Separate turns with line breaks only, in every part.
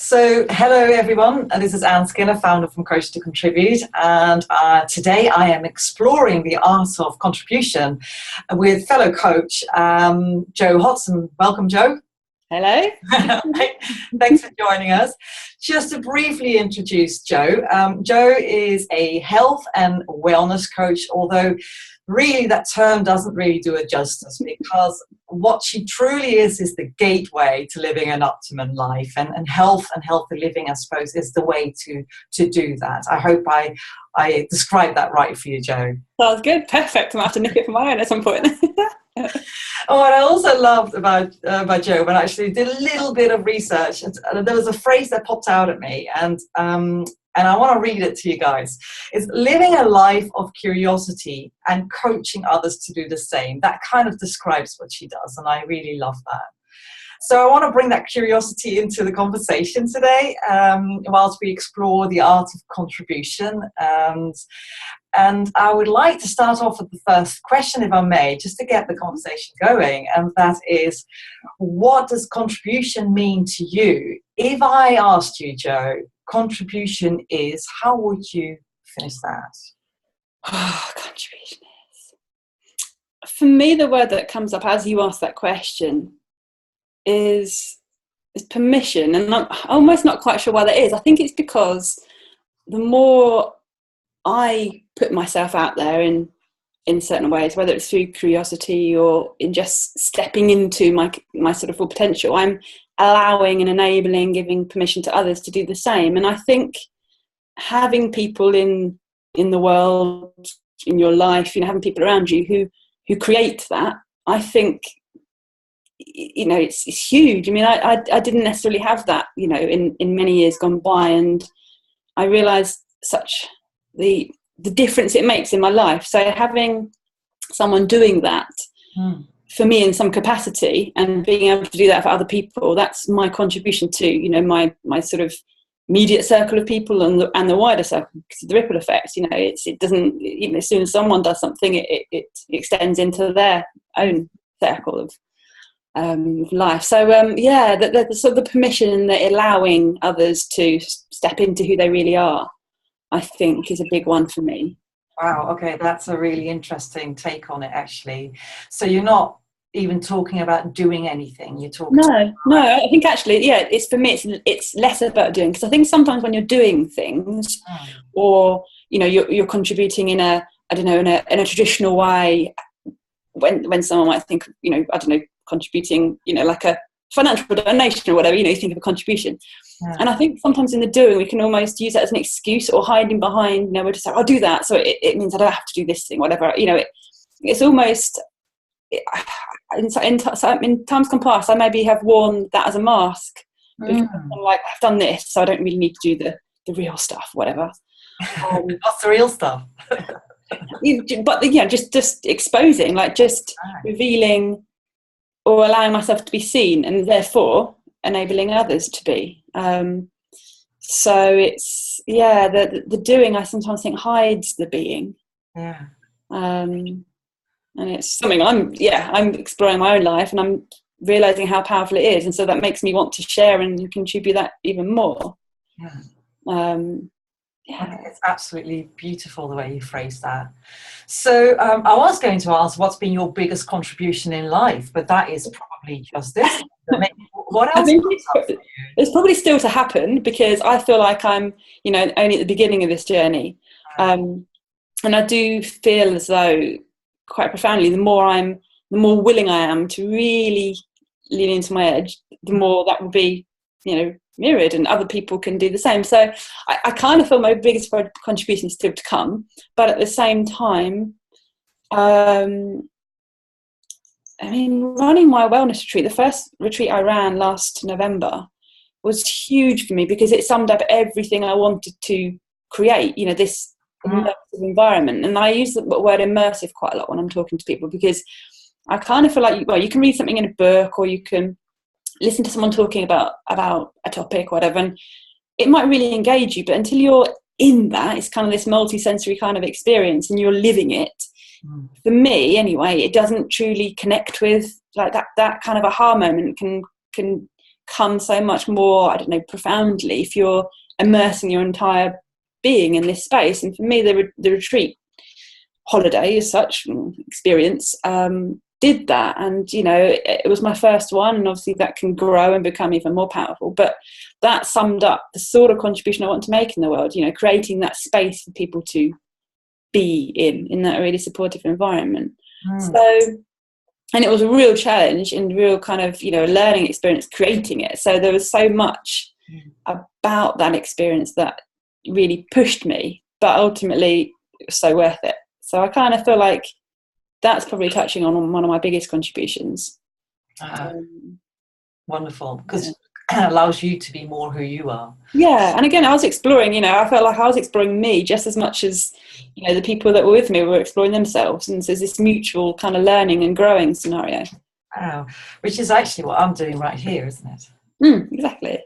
So, hello everyone. This is Anne Skinner, founder from Coach to Contribute, and today I am exploring the art of contribution with fellow coach Joe Hodson. Welcome, Joe.
Hello.
Thanks for joining us. Just to briefly introduce Joe, Joe is a health and wellness coach, although really that term doesn't really do it justice, because what she truly is the gateway to living an optimum life, and health and healthy living, I suppose, is the way to do that. I hope I described that right for you, Joe.
Sounds good. Perfect. I'm going to have to nick it for my own at some point.
Oh, what I also loved about Joe, when I actually did a little bit of research, and there was a phrase that popped out at me, and I want to read it to you guys. It's living a life of curiosity and coaching others to do the same. That kind of describes what she does, and I really love that. So I want to bring that curiosity into the conversation today, whilst we explore the art of contribution. And I would like to start off with the first question, if I may, just to get the conversation going. And that is, what does contribution mean to you? If I asked you, Joe, contribution is, how would you finish that?
Oh, contribution is. For me, the word that comes up as you ask that question is permission. And I'm almost not quite sure why that is. I think it's because the more I put myself out there in certain ways, whether it's through curiosity or in just stepping into my sort of full potential, I'm allowing and enabling, giving permission to others to do the same. And I think having people in the world, in your life, having people around you who create that, I think, it's huge. I mean, I didn't necessarily have that, in many years gone by, and I realised such the difference it makes in my life. So having someone doing that for me in some capacity and being able to do that for other people, that's my contribution to, my sort of immediate circle of people and the wider circle, because of the ripple effects. It doesn't, as soon as someone does something, it extends into their own circle of life. So the sort of the permission and the allowing others to step into who they really are, I think, is a big one for me.
Wow, okay, that's a really interesting take on it, actually. So you're not even talking about doing anything, you're talking
No, I think actually, it's for me, it's less about doing, because I think sometimes when you're doing things or you're contributing in a traditional way, when someone might think, contributing, like a financial donation or whatever, you think of a contribution. And I think sometimes in the doing, we can almost use that as an excuse, or hiding behind, we're just like, I'll do that, so it means I don't have to do this thing, whatever. It's almost, in times gone past, I maybe have worn that as a mask, because I'm like, I've done this, so I don't really need to do the real stuff, whatever.
What's the real stuff?
But just exposing, just revealing, or allowing myself to be seen, and therefore enabling others to be. So it's the doing, I sometimes think, hides the being. And it's something I'm exploring my own life, and I'm realizing how powerful it is, and so that makes me want to share and contribute that even more.
It's absolutely beautiful the way you phrase that. So I was going to ask, what's been your biggest contribution in life, but that is probably just this. What else?
I think it's probably still to happen, because I feel like I'm, only at the beginning of this journey. And I do feel as though, quite profoundly, the more willing I am to really lean into my edge, the more that will be, mirrored, and other people can do the same. So I kind of feel my biggest contribution is still to come, but at the same time, running my wellness retreat, the first retreat I ran last November, was huge for me, because it summed up everything I wanted to create, this immersive environment. And I use the word immersive quite a lot when I'm talking to people, because I kind of feel like, you can read something in a book, or you can listen to someone talking about a topic, whatever, and it might really engage you, but until you're in that, it's kind of this multi-sensory kind of experience, and you're living it. For me, anyway, it doesn't truly connect with, like, that kind of aha moment can come so much more, I don't know, profoundly if you're immersing your entire being in this space. And for me, the retreat holiday as such, experience, did that. And, you know, it was my first one, and obviously that can grow and become even more powerful. But that summed up the sort of contribution I want to make in the world, you know, creating that space for people to be in that really supportive environment. So, and it was a real challenge and real kind of, you know, learning experience creating it. So there was so much about that experience that really pushed me, but ultimately it was so worth it. So I kind of feel like that's probably touching on one of my biggest contributions.
Wonderful, because it allows you to be more who you are.
Yeah, and again, I was exploring, you know, I felt like I was exploring me just as much as, you know, the people that were with me were exploring themselves. And so there's this mutual kind of learning and growing scenario.
Wow, which is actually what I'm doing right here, isn't it?
Exactly.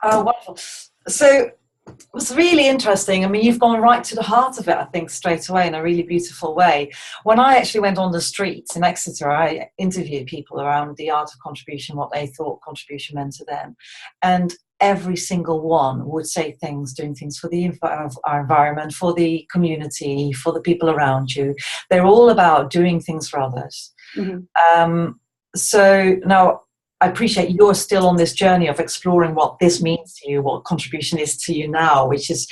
Wonderful. So it was really interesting. I mean, you've gone right to the heart of it, I think, straight away in a really beautiful way. When I actually went on the streets in Exeter, I interviewed people around the art of contribution, what they thought contribution meant to them. And every single one would say things, doing things for our environment, for the community, for the people around you. They're all about doing things for others. So now, I appreciate you're still on this journey of exploring what this means to you, what contribution is to you now, which is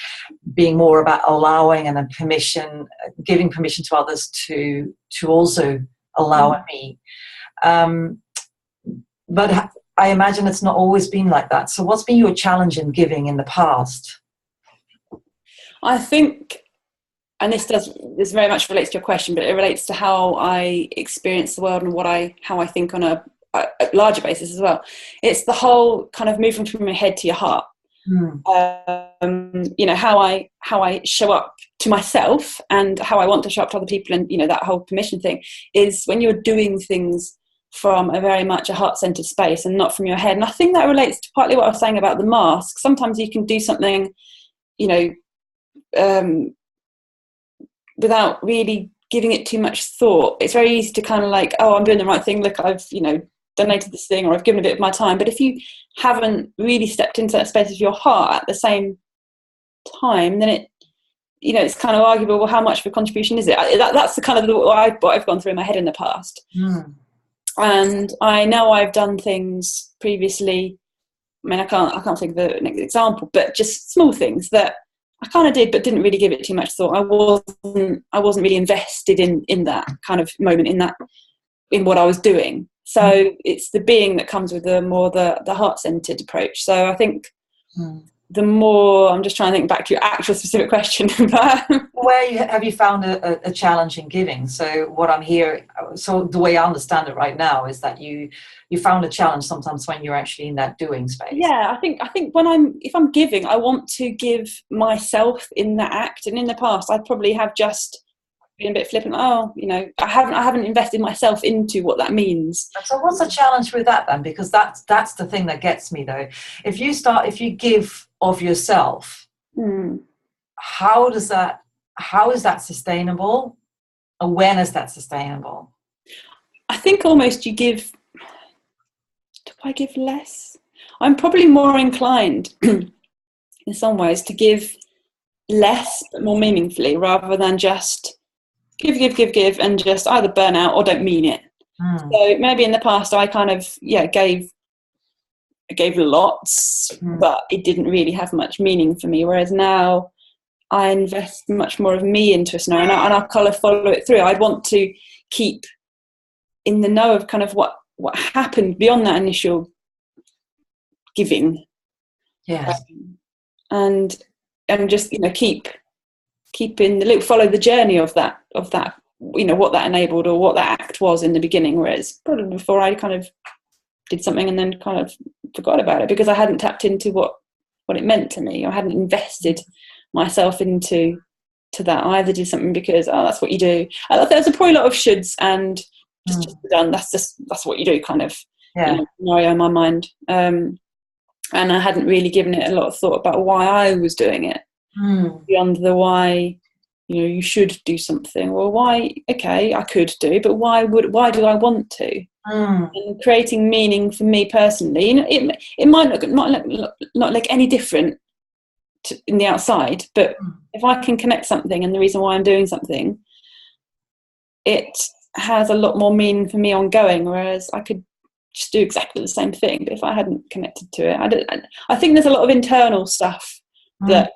being more about allowing and then permission, giving permission to others to also allow me. But I imagine it's not always been like that. So what's been your challenge in giving in the past?
I think, and this very much relates to your question, but it relates to how I experience the world and how I think on a larger basis as well. It's the whole kind of moving from your head to your heart. You know, how I show up to myself and how I want to show up to other people, and, you know, that whole permission thing is when you're doing things from a very much a heart-centered space and not from your head. And I think that relates to partly what I was saying about the mask. Sometimes you can do something, you know, without really giving it too much thought. It's very easy to kind of like, oh, I'm doing the right thing, look, I've, you know, donated this thing, or I've given a bit of my time. But if you haven't really stepped into that space of your heart at the same time, then it, you know, it's kind of arguable, well, how much of a contribution is it? That's the kind of what I've gone through in my head in the past. And I know I've done things previously, I mean, I can't think of an example, but just small things that I kind of did, but didn't really give it too much thought. I wasn't really invested in that kind of moment, in what I was doing. So it's the being that comes with the heart-centered approach. So I think the more, I'm just trying to think back to your actual specific question.
Where have you found a challenge in giving? So what I'm hearing, so the way I understand it right now is that you found a challenge sometimes when you're actually in that doing space.
Yeah, I think if I'm giving, I want to give myself in that act. And in the past, I probably have just been a bit flippant. Oh, you know, I haven't invested myself into what that means.
So what's the challenge with that then? Because that's the thing that gets me though. If you give of yourself, how is that sustainable? And when is that sustainable?
I think almost you give. Do I give less? I'm probably more inclined in some ways to give less but more meaningfully, rather than just give and just either burn out or don't mean it. So maybe in the past I kind of gave lots, but it didn't really have much meaning for me, whereas now I invest much more of me into a scenario, and I'll kind of follow it through. I'd want to keep in the know of kind of what happened beyond that initial giving.
Yes.
And just, you know, keep in the loop, follow the journey of that, you know, what that enabled or what that act was in the beginning, whereas probably before I kind of did something and then kind of forgot about it because I hadn't tapped into what it meant to me, or I hadn't invested myself into that. I either did something because, oh, that's what you do. There's probably a lot of shoulds and just done. That's what you do kind of scenario in my mind. And I hadn't really given it a lot of thought about why I was doing it. Beyond the why, you know, you should do something. Well, why? Okay, I could do, but why do I want to?
Mm.
and creating meaning for me personally. You know, it might not look any different in the outside, but if I can connect something and the reason why I'm doing something, it has a lot more meaning for me ongoing, whereas I could just do exactly the same thing, but if I hadn't connected to it, I think there's a lot of internal stuff that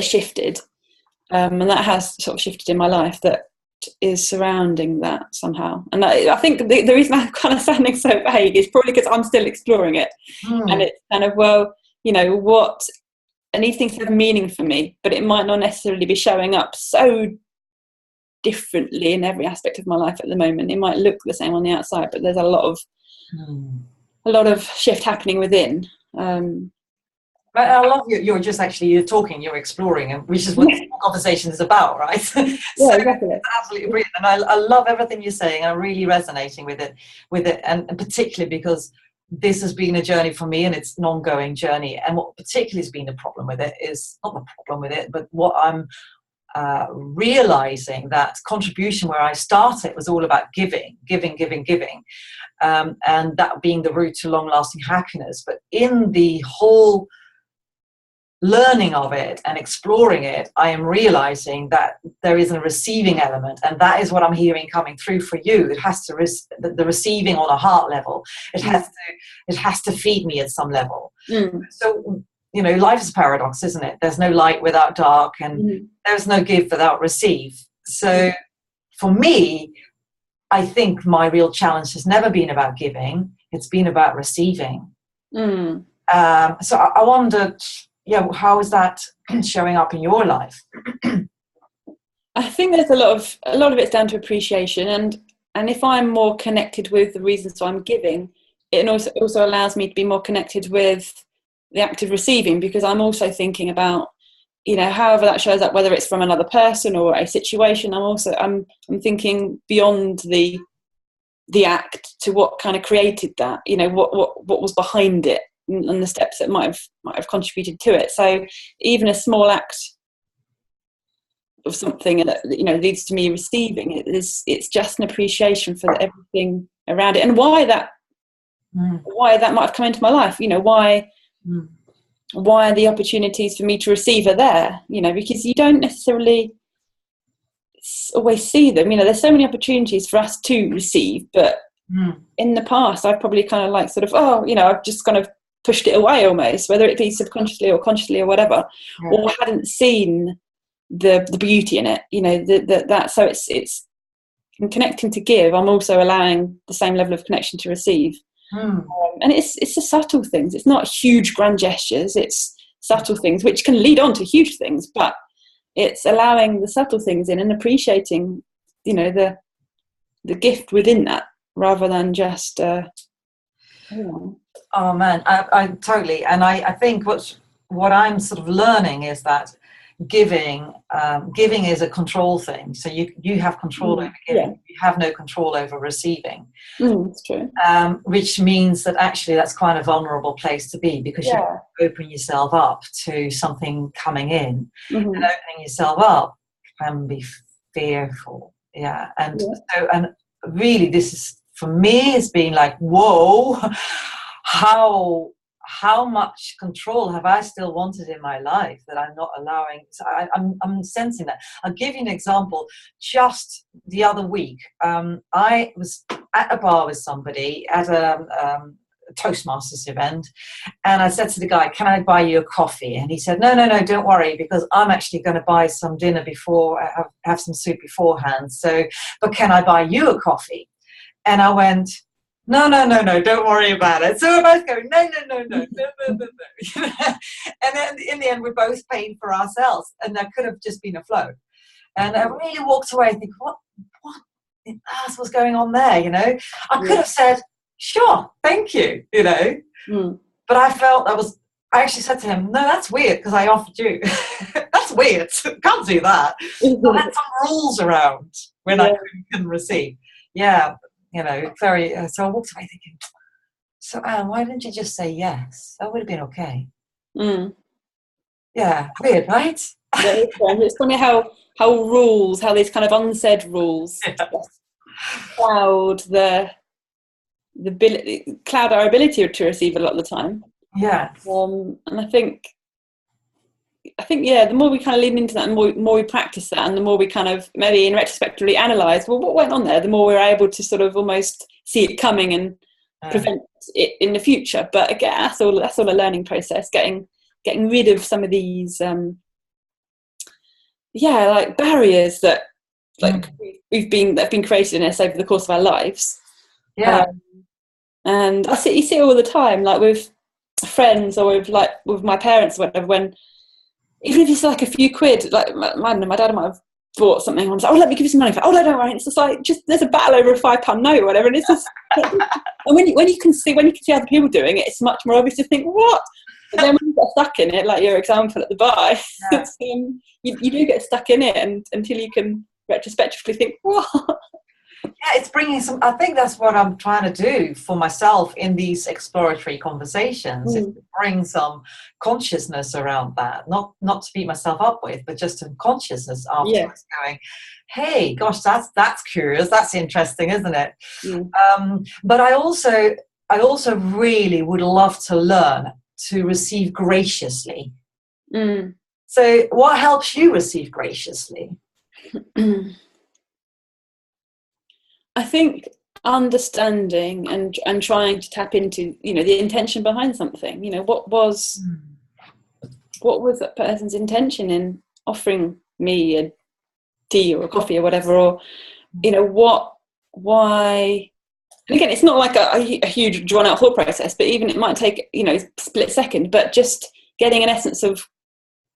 shifted, and that has sort of shifted in my life, that is surrounding that somehow. And I think the reason I'm kind of sounding so vague is probably because I'm still exploring it. And it's kind of, well, you know, what, and these things have meaning for me, but it might not necessarily be showing up so differently in every aspect of my life at the moment. It might look the same on the outside, but there's a lot of shift happening within.
I love you're just actually, you're talking, you're exploring, and which is what this conversation is about, right? So
exactly.
it's absolutely brilliant, and I love everything you're saying. I'm really resonating with it, and particularly because this has been a journey for me, and it's an ongoing journey. And what particularly has been the problem with it is not the problem with it, but what I'm realizing, that contribution where I started was all about giving, and that being the route to long-lasting happiness. But in the whole learning of it and exploring it, I am realizing that there is a receiving element, and that is what I'm hearing coming through for you. It has to the receiving on a heart level. It has to feed me at some level. So, you know, life is a paradox, isn't it? There's no light without dark, and there's no give without receive. So for me, I think my real challenge has never been about giving. It's been about receiving. So I wondered, how is that showing up in your life?
I think there's a lot of it's down to appreciation, and if I'm more connected with the reasons I'm giving, it also allows me to be more connected with the act of receiving, because I'm also thinking about, you know, however that shows up, whether it's from another person or a situation. I'm thinking beyond the act to what kind of created that, you know, what was behind it, and the steps that might have contributed to it. So even a small act of something that, you know, leads to me receiving, it's just an appreciation for everything around it, and why that might have come into my life. You know, why the opportunities for me to receive are there, you know, because you don't necessarily always see them. You know, there's so many opportunities for us to receive, but in the past I've probably kind of like sort of, I've just kind of pushed it away almost, whether it be subconsciously or consciously or whatever, or hadn't seen the beauty in it, you know, that so it's in connecting to give, I'm also allowing the same level of connection to receive. And it's the subtle things. It's not huge grand gestures, it's subtle things which can lead on to huge things, but it's allowing the subtle things in and appreciating, you know, the gift within that, rather than just
Oh man, I totally, and I think what I'm sort of learning is that giving is a control thing. So you have control over giving. You have no control over receiving.
That's true.
Which means that actually that's quite a vulnerable place to be, because you open yourself up to something coming in, and opening yourself up can be fearful. So really, this is, for me, it's been like, whoa, how much control have I still wanted in my life that I'm not allowing? So I'm sensing that. I'll give you an example. Just the other week, I was at a bar with somebody at a Toastmasters event, and I said to the guy, "Can I buy you a coffee?" And he said, "No, don't worry, because I'm actually going to buy some dinner before, have some soup beforehand. So, but can I buy you a coffee?" And I went, no, don't worry about it. So we're both going, no. And then in the end, we're both paying for ourselves. And that could have just been a flow. And I really walked away thinking, what on earth was going on there, you know? I could have said, sure, thank you, you know? But I felt I actually said to him, no, that's weird, because I offered you. That's weird. Can't do that. So I had some rules around when I couldn't receive. Yeah. You know, very. So I walked away thinking, so Anne, why didn't you just say yes? That would have been okay. Yeah, weird, right?
It's funny how these kind of unsaid rules cloud the the ability, cloud our ability to receive a lot of the time.
Yeah.
And I think, yeah, the more we kind of lean into that, and the more we practice that, and the more we kind of maybe in retrospectively analyse, well, what went on there, the more we're able to sort of almost see it coming and prevent it in the future. But again, that's all a learning process, getting rid of some of these like barriers that like that have been created in us over the course of our lives. And you see it all the time, like with friends or with my parents or whatever, when even if it's like a few quid, like my dad might have bought something and I'm like, oh, let me give you some money for it. Oh, no, don't worry. And it's just like, there's a battle over a £5 note or whatever, and it's just and when you can see other people doing it, it's much more obvious to think, what? But then when you get stuck in it, like your example at the bar, you do get stuck in it, and until you can retrospectively think, what?
Yeah, it's bringing some. I think that's what I'm trying to do for myself in these exploratory conversations. Is to bring some consciousness around that, not to beat myself up with, but just some consciousness afterwards. Going, hey, gosh, that's curious. That's interesting, isn't it? But I also really would love to learn to receive graciously. So, what helps you receive graciously?
I think understanding and trying to tap into, the intention behind something. What was that person's intention in offering me a tea or a coffee or whatever, or why. And again, it's not like a huge drawn out thought process, but even it might take a split second, but just getting an essence of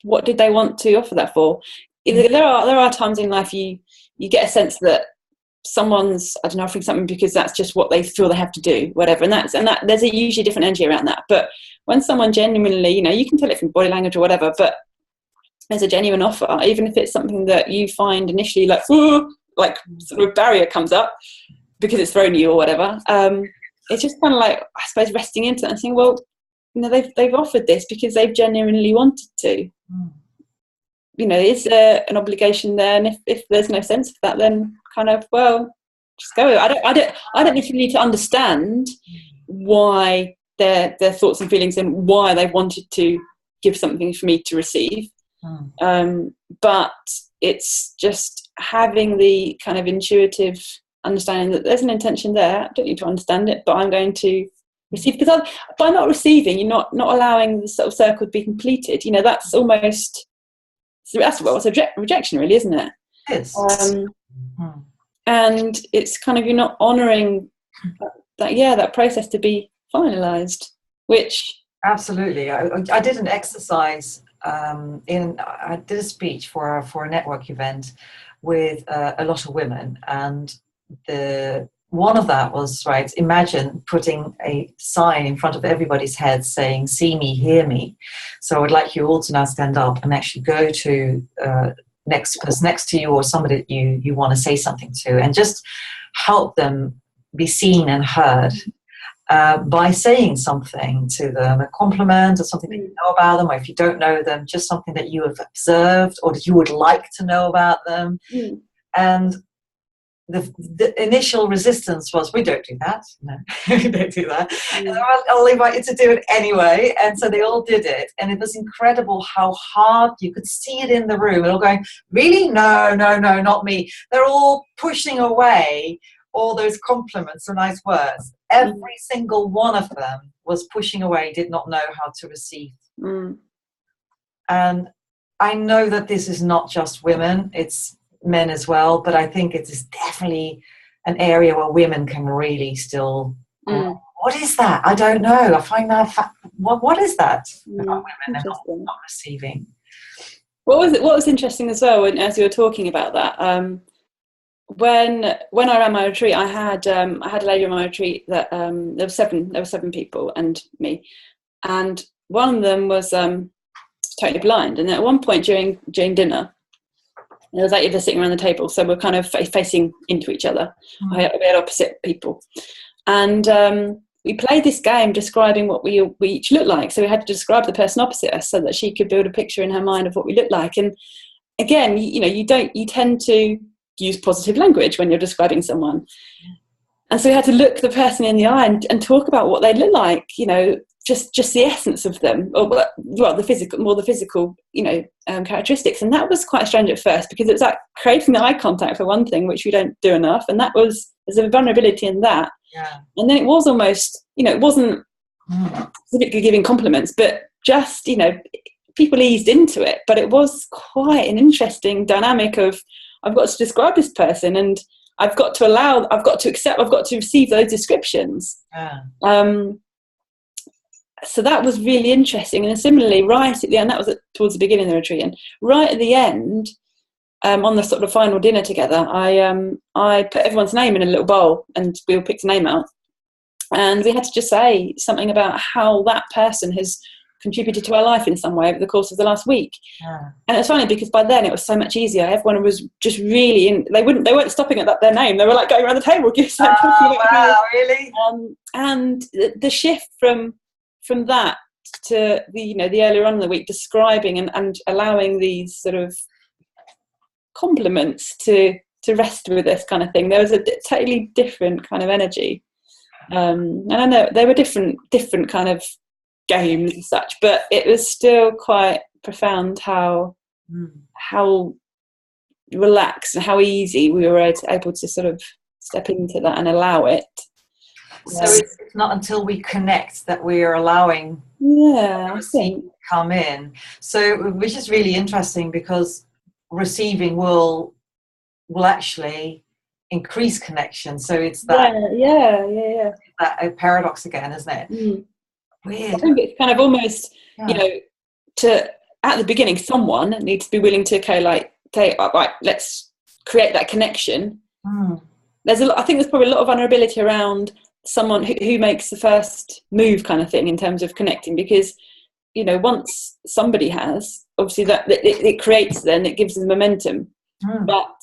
what did they want to offer that for. There are times in life you get a sense that someone's, I don't know, offering something because that's just what they feel they have to do, whatever, and that there's a usually different energy around that. But when someone genuinely, you can tell it from body language or whatever, but there's a genuine offer, even if it's something that you find initially like sort of barrier comes up because it's thrown you or whatever, it's just kind of like, I suppose, resting into that and saying, well, they've offered this because they've genuinely wanted to. Is there an obligation there? And if there's no sense of that, then kind of, well, just go. I don't necessarily need to understand why their thoughts and feelings and why they wanted to give something for me to receive. But it's just having the kind of intuitive understanding that there's an intention there. I don't need to understand it, but I'm going to receive, because by not receiving, you're not allowing the sort of circle to be completed. That's almost, that's rejection, really, isn't it?
Yes.
And it's kind of, you're not honouring that process to be finalised, which...
Absolutely. I did an exercise, I did a speech for a network event with a lot of women, and one of that was, right, imagine putting a sign in front of everybody's head saying, see me, hear me. So I would like you all to now stand up and actually go to next person next to you, or somebody that you want to say something to, and just help them be seen and heard by saying something to them, a compliment or something that you know about them, or if you don't know them, just something that you have observed or that you would like to know about them. And the initial resistance was, we don't do that. No, we don't do that. And I'll invite you to do it anyway. And so they all did it. And it was incredible how hard you could see it in the room. They're all going, really? No, not me. They're all pushing away all those compliments and nice words. Every single one of them was pushing away, did not know how to receive. And I know that this is not just women, it's men as well, but I think it is definitely an area where women can really still what is that? I don't know. I find that what is that about women and not receiving?
What was interesting as well, as you were talking about that, when I ran my retreat, I had a lady on my retreat that there were seven people and me, and one of them was totally blind, and at one point during dinner, there was 8 of us sitting around the table, so we're kind of facing into each other. We had opposite people, and we played this game describing what we each looked like. So we had to describe the person opposite us so that she could build a picture in her mind of what we looked like. And again, you tend to use positive language when you're describing someone. And so we had to look the person in the eye and talk about what they look like, you know, just the essence of them, or well, the physical, you know, characteristics. And that was quite strange at first, because it was like creating the eye contact for one thing, which we don't do enough, and there's a vulnerability in that.
Yeah.
And then it was almost, you know, it wasn't specifically giving compliments, but just, you know, people eased into it. But it was quite an interesting dynamic of, I've got to describe this person, and I've got to accept, I've got to receive those descriptions.
Yeah.
So that was really interesting. And similarly, right at the end, that was towards the beginning of the retreat, and right at the end, on the sort of final dinner together, I put everyone's name in a little bowl, and we all picked a name out, and we had to just say something about how that person has contributed to our life in some way over the course of the last week.
Yeah.
And it's funny, because by then it was so much easier. Everyone was just really in, they weren't stopping at their name. They were like going around the table,
Really?
And the shift from that to the earlier on in the week, describing and allowing these sort of compliments to rest with this kind of thing. There was a totally different kind of energy. And I know they were different kind of games and such, but it was still quite profound how relaxed and how easy we were able to sort of step into that and allow it.
So it's not until we connect that we are allowing
to
come in. So, which is really interesting, because receiving will actually increase connection. So it's that that paradox again, isn't it? Weird.
I think it's kind of almost, you know, at the beginning, someone needs to be willing to right, let's create that connection. I think there's probably a lot of vulnerability around someone who makes the first move, kind of thing, in terms of connecting, because, you know, once somebody has, obviously that it creates, then it gives them momentum. But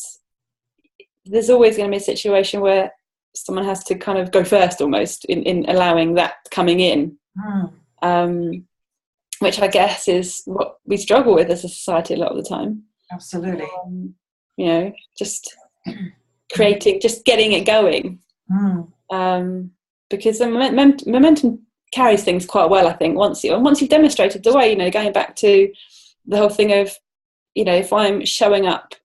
there's always going to be a situation where someone has to kind of go first, almost, in allowing that coming in. Which I guess is what we struggle with as a society a lot of the time.
Absolutely.
You know, just creating, just getting it going. Because the momentum carries things quite well, I think, once you've demonstrated the way, you know, going back to the whole thing of, you know, if I'm showing up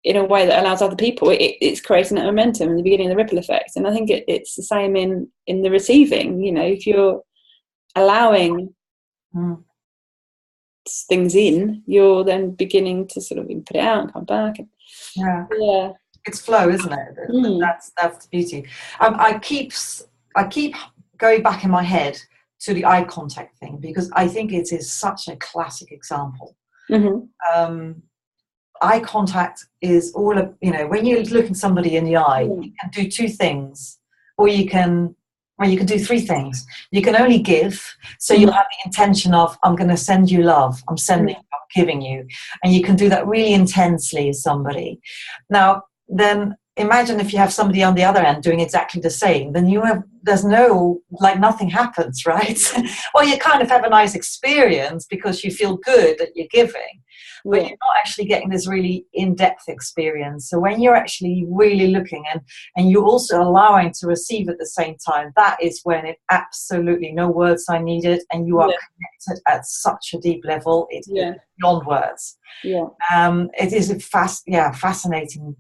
in a way that allows other people, it's creating that momentum in the beginning of the ripple effect. And I think it's the same in the receiving. You know, if you're allowing things in, you're then beginning to sort of put it out and come back.
It's flow, isn't it? That's the beauty. I keep going back in my head to the eye contact thing, because I think it is such a classic example. Eye contact is all of, you know, when you're looking somebody in the eye, you can do two things, or you can do three things. You can only give, so you'll have the intention of, I'm going to send you love, I'm sending, I'm giving you, and you can do that really intensely as somebody. Now, then imagine if you have somebody on the other end doing exactly the same, then there's no, like, nothing happens, right? Well, you kind of have a nice experience because you feel good that you're giving, but you're not actually getting this really in-depth experience. So when you're actually really looking and you're also allowing to receive at the same time, that is when it absolutely no words are needed, and you are connected at such a deep level. It's beyond words. It is a fascinating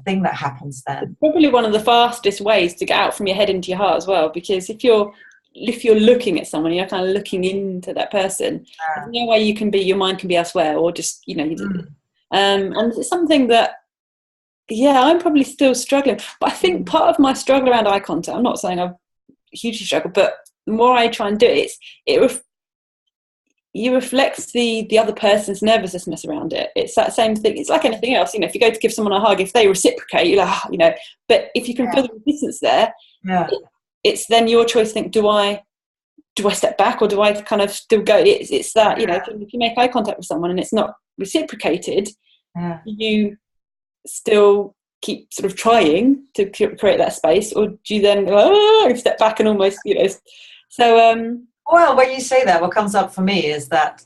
thing that happens then.
It's probably one of the fastest ways to get out from your head into your heart as well, because if you're looking at someone, you're kind of looking into that person. There's no way your mind can be elsewhere, or just, you know, and it's something that I'm probably still struggling. But I think part of my struggle around eye contact, I'm not saying I've hugely struggled, but the more I try and do it, you reflect the other person's nervousness around it. It's that same thing. It's like anything else, you know, if you go to give someone a hug, if they reciprocate, you're like, you know, but if you can feel the resistance there, it's then your choice to think, do I step back, or do I kind of still go? It's that, you know, if you make eye contact with someone and it's not reciprocated, you still keep sort of trying to create that space, or do you then step back and almost, you know, so
well, when you say that, what comes up for me is that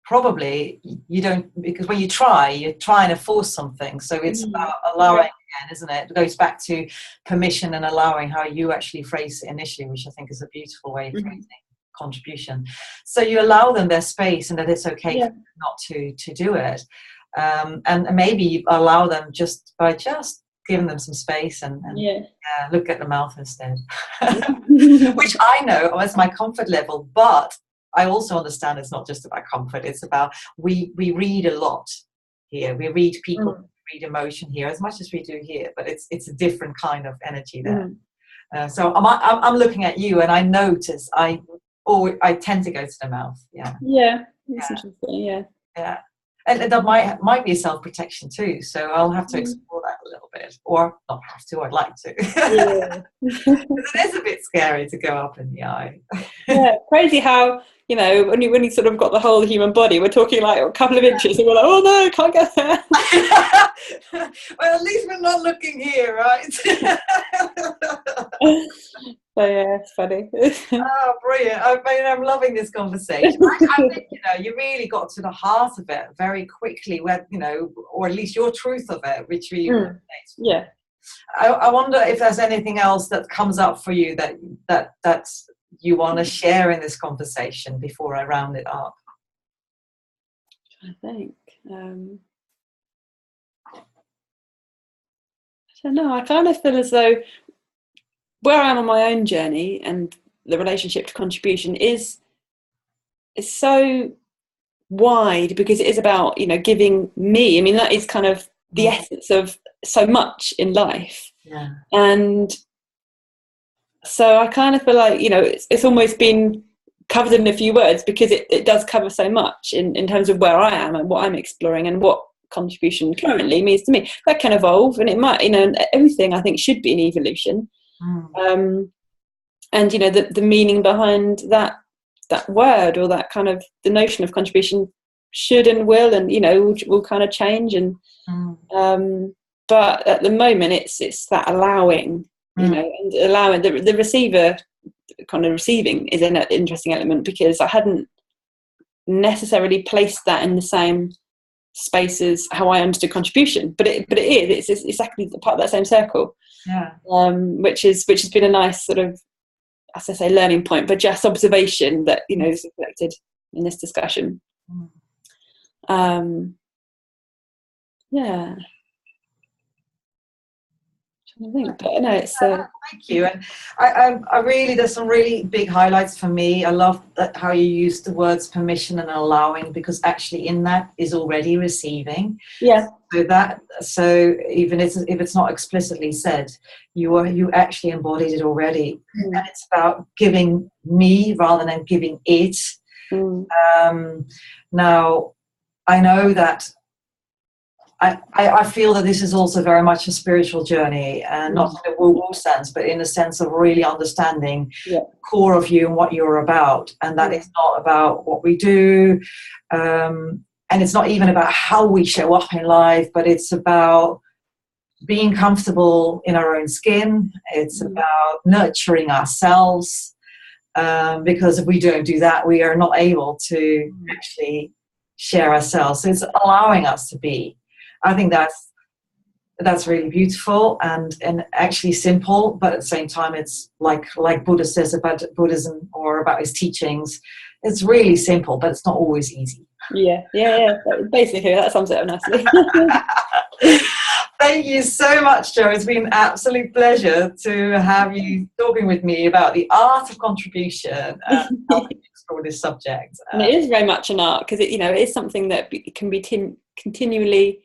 probably you don't, because when you're trying to force something. So it's about allowing again, isn't it? It goes back to permission and allowing, how you actually phrase it initially, which I think is a beautiful way of phrasing contribution. So you allow them their space, and that it's okay for them not to do it. And maybe you allow them just by just giving them some space and look at the mouth instead. Which I know as my comfort level, but I also understand it's not just about comfort. It's about, we read a lot here. We read people, read emotion here as much as we do here, but it's a different kind of energy there. So I'm looking at you, and I notice I tend to go to the mouth.
That's interesting.
And that might be a self-protection too, so I'll have to explore that a little bit, or not have to, I'd like to. It is a bit scary to go up in the eye.
Crazy how, when you sort of got the whole human body, we're talking like a couple of inches, and we're like, oh no, can't get there.
Well, at least we're not looking here, right?
So it's funny.
Oh, brilliant. I'm loving this conversation. I think, you really got to the heart of it very quickly, where, or at least your truth of it, which we I wonder if there's anything else that comes up for you that you want to share in this conversation before I round it up.
I think I don't know, I kind of feel as though where I am on my own journey and the relationship to contribution is so wide, because it is about, giving me. I mean, that is kind of the essence of so much in life. And so I kind of feel like, it's almost been covered in a few words, because it does cover so much in terms of where I am and what I'm exploring and what contribution currently means to me. That can evolve, and it might, everything I think should be an evolution. And the meaning behind that word, or that kind of the notion of contribution, should and will, and will kind of change. And but at the moment it's that allowing, and allowing the receiver kind of receiving is an interesting element, because I hadn't necessarily placed that in the same space as how I understood contribution, but it's exactly part of that same circle. Which has been a nice sort of, as I say, learning point, but just observation that is reflected in this discussion. I think, but no, it's
thank you. And I really, there's some really big highlights for me. I love how you use the words permission and allowing, because actually in that is already receiving. So even if it's not explicitly said, you actually embodied it already. And it's about giving me rather than giving it. Now I know that I feel that this is also very much a spiritual journey, and not in a woo-woo sense, but in a sense of really understanding the core of you and what you're about. And that it's not about what we do, and it's not even about how we show up in life, but it's about being comfortable in our own skin. It's about nurturing ourselves, because if we don't do that, we are not able to actually share ourselves. So it's allowing us to be. I think that's really beautiful and actually simple, but at the same time, it's like Buddha says about Buddhism or about his teachings. It's really simple, but it's not always easy. Basically, that sums it up nicely. Thank you so much, Jo. It's been an absolute pleasure to have you talking with me about the art of contribution and helping explore this subject.
And it is very much an art, because it is something that can be continually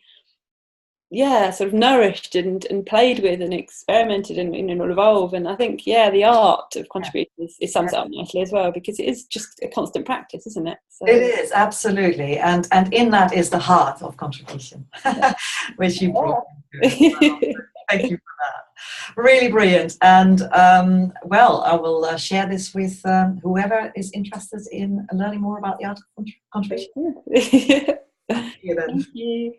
sort of nourished and played with and experimented and evolve. And I think the art of contribution is sums it up nicely as well, because it is just a constant practice, isn't it? So. It
is, absolutely, and in that is the heart of contribution, which you brought into it. Thank you for that. Really brilliant. And I will share this with whoever is interested in learning more about the art of contribution.
Thank you then. Thank you.